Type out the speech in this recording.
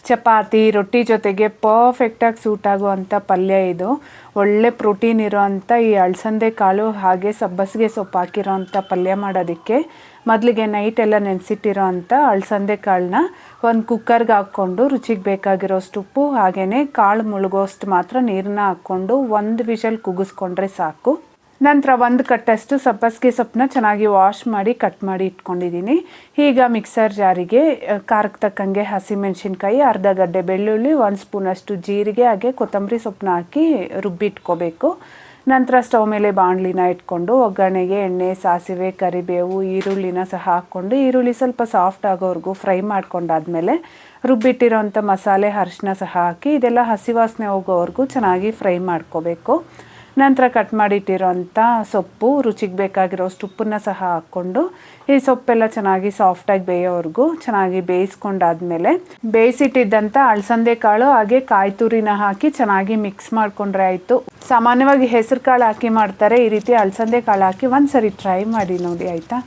ಚಪಾತಿ ರೊಟ್ಟಿ ಜೊತೆಗೆ ಪರ್ಫೆಕ್ಟಾಗಿ ಸೂಟ್ ಆಗುವಂಥ ಪಲ್ಯ ಇದು. ಒಳ್ಳೆ ಪ್ರೋಟೀನ್ ಇರೋವಂಥ ಈ ಅಲಸಂದೆ ಕಾಳು ಹಾಗೆ ಸಬ್ಬಸಿಗೆ ಸೊಪ್ಪು ಹಾಕಿರೋವಂಥ ಪಲ್ಯ ಮಾಡೋದಕ್ಕೆ ಮೊದಲಿಗೆ ನೈಟೆಲ್ಲ ನೆನೆಸಿಟ್ಟಿರೋ ಅಂಥ ಅಲಸಂದೆ ಕಾಳನ್ನ ಒಂದು ಕುಕ್ಕರ್ಗೆ ಹಾಕ್ಕೊಂಡು ರುಚಿಗೆ ಬೇಕಾಗಿರೋಷ್ಟು ಉಪ್ಪು ಹಾಗೆಯೇ ಕಾಳು ಮುಳುಗೋಷ್ಟು ಮಾತ್ರ ನೀರನ್ನ ಹಾಕ್ಕೊಂಡು ಒಂದು ವಿಷಲ್ ಕೂಗಿಸ್ಕೊಂಡ್ರೆ ಸಾಕು. ನಂತರ ಒಂದು ಕಟ್ಟಷ್ಟು ಸಬ್ಬಸಿಗೆ ಸೊಪ್ಪನ್ನ ಚೆನ್ನಾಗಿ ವಾಶ್ ಮಾಡಿ ಕಟ್ ಮಾಡಿ ಇಟ್ಕೊಂಡಿದ್ದೀನಿ. ಈಗ ಮಿಕ್ಸರ್ ಜಾರಿಗೆ ಖಾರಕ್ಕೆ ತಕ್ಕಂಗೆ ಹಸಿಮೆಣಸಿನ್ಕಾಯಿ, ಅರ್ಧ ಗಡ್ಡೆ ಬೆಳ್ಳುಳ್ಳಿ, 1 ಸ್ಪೂನಷ್ಟು ಜೀರಿಗೆ ಹಾಗೆ ಕೊತ್ತಂಬರಿ ಸೊಪ್ಪನ್ನ ಹಾಕಿ ರುಬ್ಬಿಟ್ಕೋಬೇಕು. ನಂತರ ಸ್ಟವ್ ಮೇಲೆ ಬಾಣಲಿನ ಇಟ್ಕೊಂಡು ಒಗ್ಗರಣೆಗೆ ಎಣ್ಣೆ, ಸಾಸಿವೆ, ಕರಿಬೇವು, ಈರುಳ್ಳಿನ ಸಹ ಹಾಕ್ಕೊಂಡು ಈರುಳ್ಳಿ ಸ್ವಲ್ಪ ಸಾಫ್ಟ್ ಆಗೋವರೆಗೂ ಫ್ರೈ ಮಾಡ್ಕೊಂಡಾದ್ಮೇಲೆ ರುಬ್ಬಿಟ್ಟಿರೋಂಥ ಮಸಾಲೆ, ಅರಿಶಿನ ಸಹ ಹಾಕಿ ಇದೆಲ್ಲ ಹಸಿ ವಾಸನೆ ಹೋಗೋವರೆಗೂ ಚೆನ್ನಾಗಿ ಫ್ರೈ ಮಾಡ್ಕೋಬೇಕು. ನಂತರ ಕಟ್ ಮಾಡಿಟ್ಟಿರೋಂಥ ಸೊಪ್ಪು, ರುಚಿಗೆ ಬೇಕಾಗಿರೋಷ್ಟು ಉಪ್ಪನ್ನ ಸಹ ಹಾಕ್ಕೊಂಡು ಈ ಸೊಪ್ಪೆಲ್ಲ ಚೆನ್ನಾಗಿ ಸಾಫ್ಟಾಗಿ ಬೇಯೋವರೆಗೂ ಚೆನ್ನಾಗಿ ಬೇಯಿಸ್ಕೊಂಡಾದ್ಮೇಲೆ ಬೇಯಿಸಿಟ್ಟಿದ್ದಂಥ ಅಲಸಂದೆ ಕಾಳು ಹಾಗೆ ಕಾಯಿ ತುರಿನ ಹಾಕಿ ಚೆನ್ನಾಗಿ ಮಿಕ್ಸ್ ಮಾಡ್ಕೊಂಡ್ರೆ ಆಯಿತು. ಸಾಮಾನ್ಯವಾಗಿ ಹೆಸರು ಕಾಳು ಹಾಕಿ ಮಾಡ್ತಾರೆ, ಈ ರೀತಿ ಅಲಸಂದೆ ಕಾಳು ಹಾಕಿ ಒಂದು ಸರಿ ಟ್ರೈ ಮಾಡಿ ನೋಡಿ ಆಯಿತಾ.